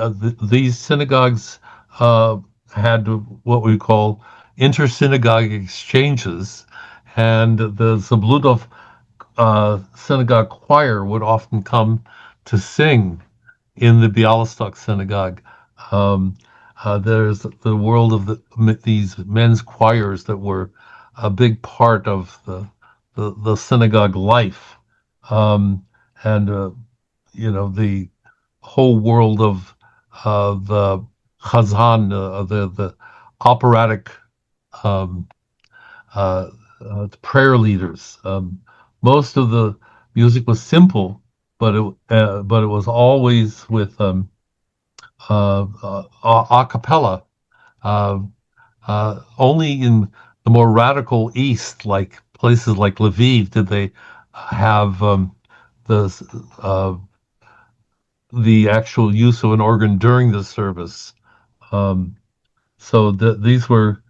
these synagogues uh, had what we call inter-synagogue exchanges, and the Zabludov synagogue choir would often come to sing in the Bialystok synagogue. Um, there's the world of these men's choirs that were a big part of the synagogue life, um, and the whole world of the chazan, the operatic um, uh, prayer leaders. Most of the music was simple, but it was always with a cappella. Uh, Only in the more radical East, like places like Lviv, did they have the uh, the actual use of an organ during the service. Um, so these were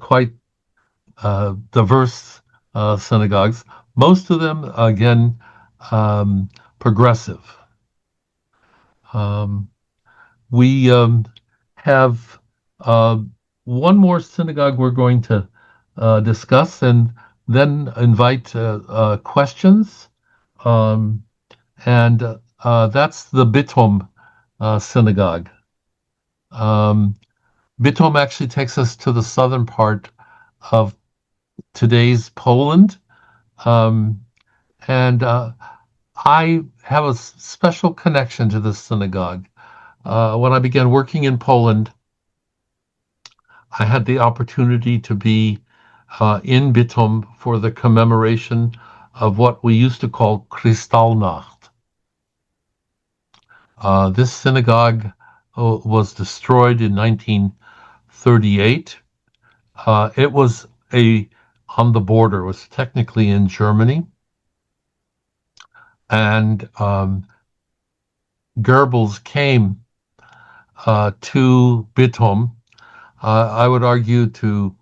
quite diverse synagogues. Most of them, again, um, progressive. Um, we have uh, one more synagogue we're going to discuss and then invite questions. Um, and That's the Bitom synagogue. Um, Bitom actually takes us to the southern part of today's Poland. Um, and I have a special connection to this synagogue. When I began working in Poland, I had the opportunity to be in Bytom for the commemoration of what we used to call Kristallnacht. This synagogue was destroyed in 1938. It was on the border. It was technically in Germany, and Goebbels came to Bytom. I would argue to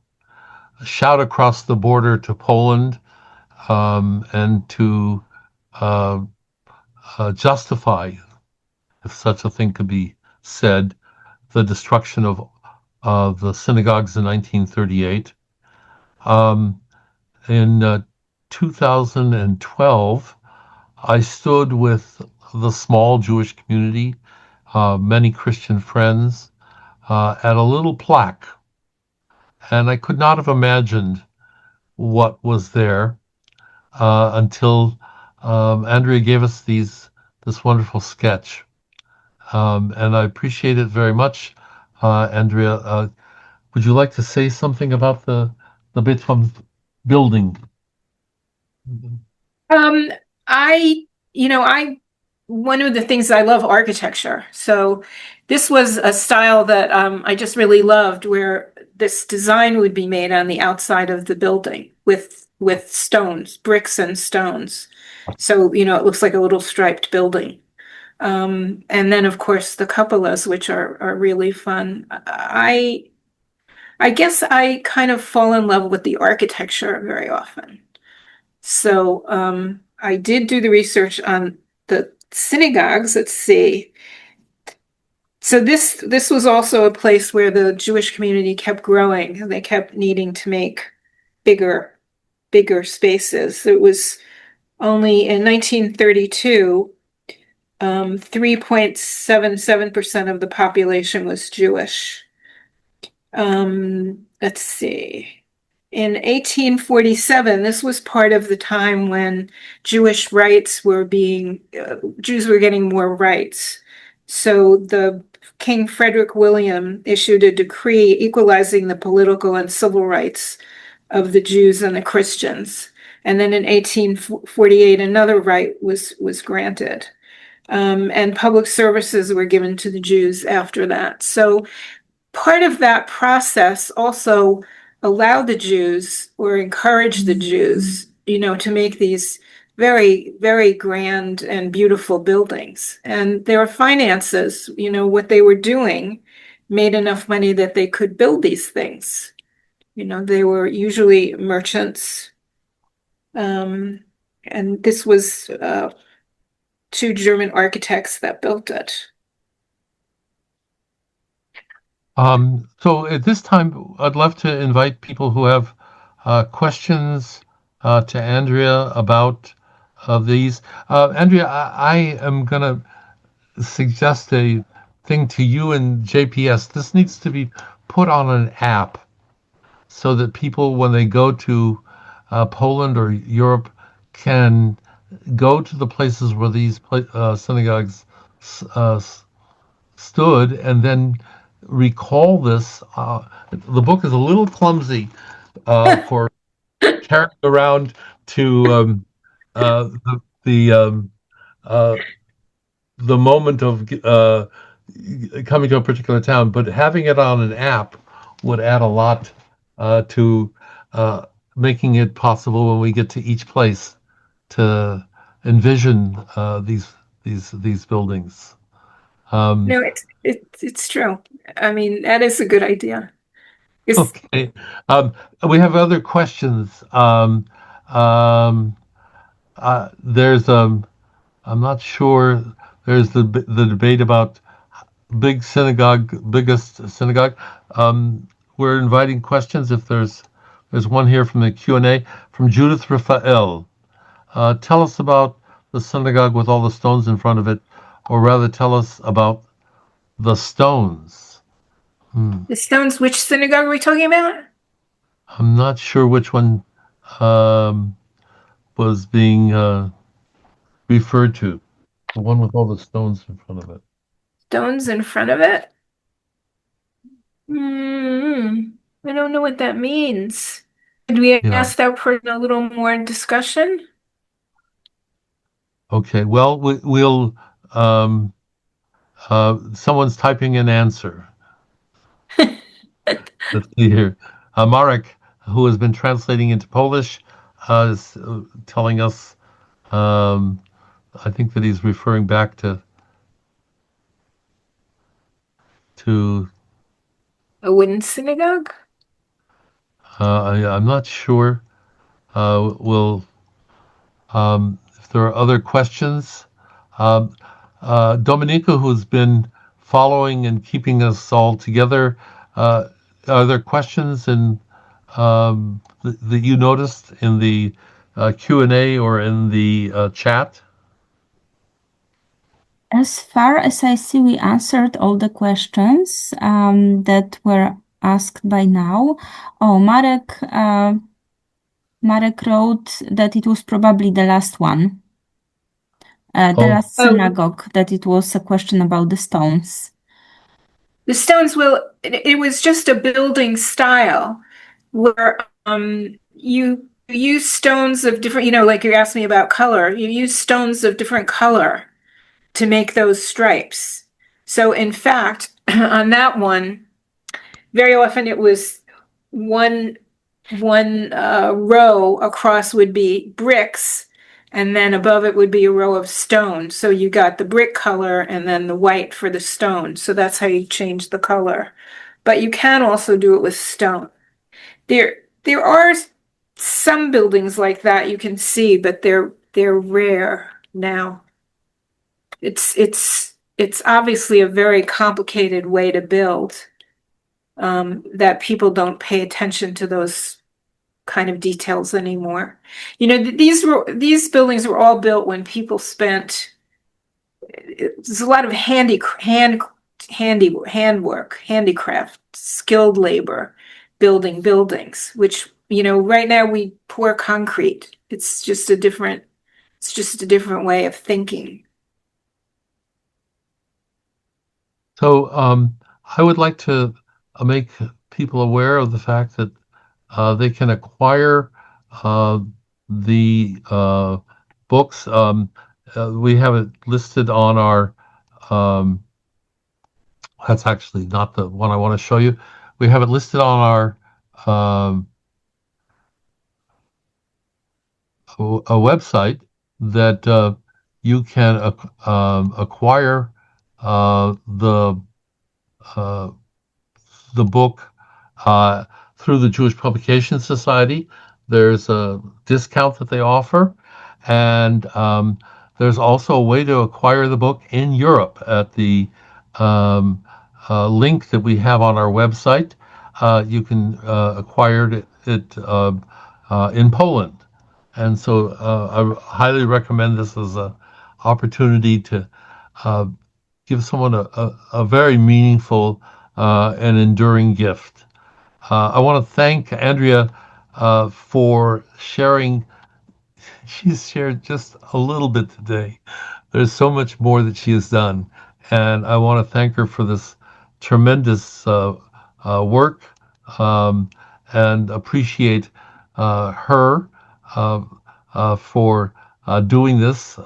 shout across the border to Poland and to uh, justify, if such a thing could be said, the destruction of the synagogues in 1938. Um, in 2012, I stood with the small Jewish community, many Christian friends, at a little plaque, and I could not have imagined what was there until Andrea gave us this wonderful sketch, and I appreciate it very much. Andrea, would you like to say something about the Bitfam building? Um, I, one of the things I love architecture. So this was a style that I just really loved, where this design would be made on the outside of the building with stones, bricks and stones. So, it looks like a little striped building. And then of course the cupolas, which are really fun. I guess I kind of fall in love with the architecture very often. So I did do the research on the synagogues. Let's see. So this was also a place where the Jewish community kept growing, and they kept needing to make bigger spaces. It was only in 1932, 3.77% of the population was Jewish. Let's see. In 1847, this was part of the time when Jewish rights were Jews were getting more rights. So the King Frederick William issued a decree equalizing the political and civil rights of the Jews and the Christians. And then in 1848, another right was granted. And public services were given to the Jews after that. So part of that process also allowed the Jews or encouraged the Jews, to make these very, very grand and beautiful buildings. And their finances, what they were doing made enough money that they could build these things. They were usually merchants. And this was two German architects that built it. So at this time, I'd love to invite people who have questions to Andrea about these. Andrea, I am going to suggest a thing to you and JPS. This needs to be put on an app so that people, when they go to Poland or Europe, can go to the places where these synagogues stood and then recall this. The book is a little clumsy for carrying around to the moment of coming to a particular town, but having it on an app would add a lot to making it possible when we get to each place to envision these buildings. No, it's true. I mean, that is a good idea. Okay. We have other questions. There's I'm not sure. There's the debate about biggest synagogue. We're inviting questions. If there's one here from the Q&A from Judith Raphael. Tell us about the synagogue with all the stones in front of it, or rather tell us about the stones. The stones, which synagogue are we talking about? I'm not sure which one was being referred to. The one with all the stones in front of it. Stones in front of it? I don't know what that means. Could we ask that person a little more discussion? Okay, well, we'll someone's typing an answer. Let's see here. Marek, who has been translating into Polish, is telling us, I think that he's referring back to a wooden synagogue? I'm not sure. We'll if there are other questions. Dominica, who's been following and keeping us all together, are there questions that you noticed in the Q&A or in the chat? As far as I see, we answered all the questions that were asked by now. Oh, Marek wrote that it was probably the last one. The last synagogue, that it was a question about the stones. The stones, well, it was just a building style where you use stones of different, like you asked me about color, you use stones of different color to make those stripes. So in fact, on that one, very often it was one row across would be bricks, and then above it would be a row of stone. So you got the brick color and then the white for the stone. So that's how you change the color. but you can also do it with stone. There are some buildings like that you can see, but they're rare now. It's obviously a very complicated way to build, that people don't pay attention to those kind of details anymore. You know, these buildings were all built when people spent. There's a lot of handwork, handicraft, skilled labor, building buildings. Which, you know, right now we pour concrete. It's just a different way of thinking. So I would like to make people aware of the fact that they can acquire the books. We have it listed on our, that's actually not the one I want to show you. We have it listed on our a website that you can acquire the book through the Jewish Publication Society. There's a discount that they offer, and there's also a way to acquire the book in Europe at the link that we have on our website. You can acquire it in Poland. And so I highly recommend this as an opportunity to give someone a very meaningful and enduring gift. I want to thank Andrea for sharing. She's shared just a little bit today. There's so much more that she has done, and I want to thank her for this tremendous work, and appreciate her for doing this,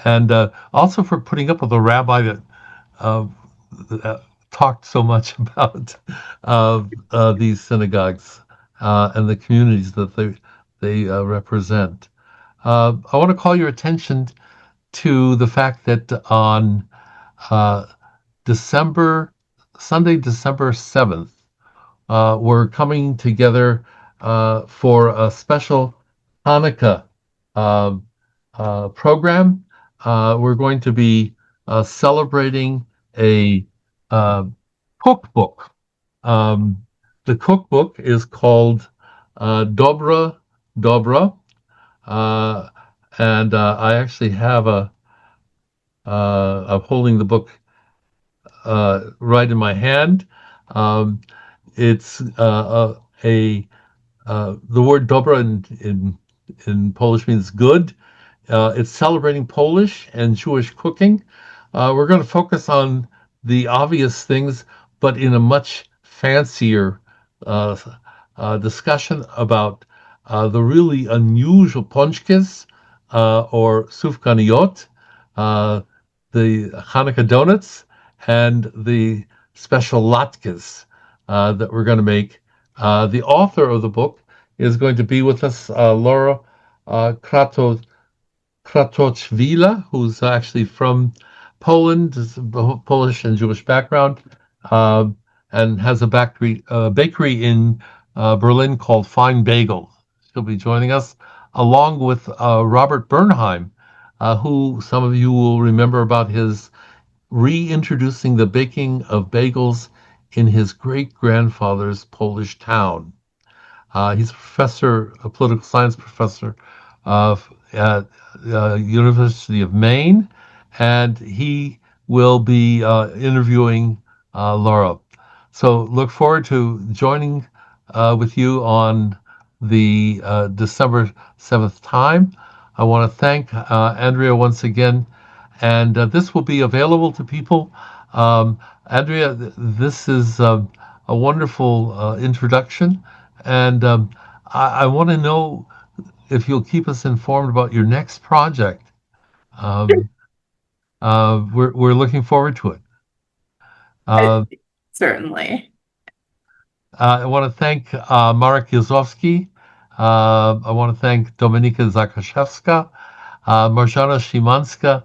and also for putting up with a rabbi that talked so much about these synagogues and the communities that they represent. I want to call your attention to the fact that on Sunday, December 7th, we're coming together for a special Hanukkah program. We're going to be celebrating a cookbook. The cookbook is called Dobra Dobra, and I actually have I'm holding the book right in my hand. It's the word dobra in Polish means good. It's celebrating Polish and Jewish cooking. We're going to focus on the obvious things, but in a much fancier discussion about the really unusual ponchkes or sufganiyot, the Hanukkah donuts, and the special latkes that we're going to make. The author of the book is going to be with us, Laura Kratochwila, who's actually from Poland, Polish and Jewish background, and has a bakery in Berlin called Fine Bagel. She'll be joining us, along with Robert Bernheim, who some of you will remember about his reintroducing the baking of bagels in his great-grandfather's Polish town. He's a political science professor at University of Maine, and he will be interviewing Laura. So look forward to joining with you on the December 7th time. I want to thank Andrea once again, and this will be available to people. Andrea, this is a wonderful introduction, and I want to know if you'll keep us informed about your next project. We're looking forward to it. Certainly. I want to thank Marek Jozowski. I want to thank Dominika Zakaszewska, Marjana Szymanska.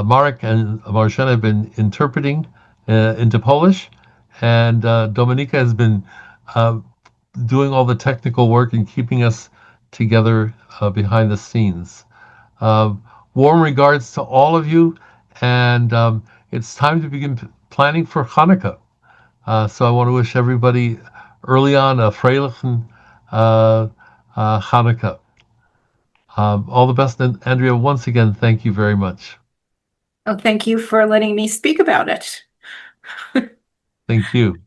Marek and Marjana have been interpreting into Polish, and Dominika has been doing all the technical work and keeping us together behind the scenes. Warm regards to all of you, and it's time to begin planning for Hanukkah. So I want to wish everybody early on a Freilichen Hanukkah. All the best, and Andrea, once again, thank you very much. Oh, thank you for letting me speak about it. Thank you.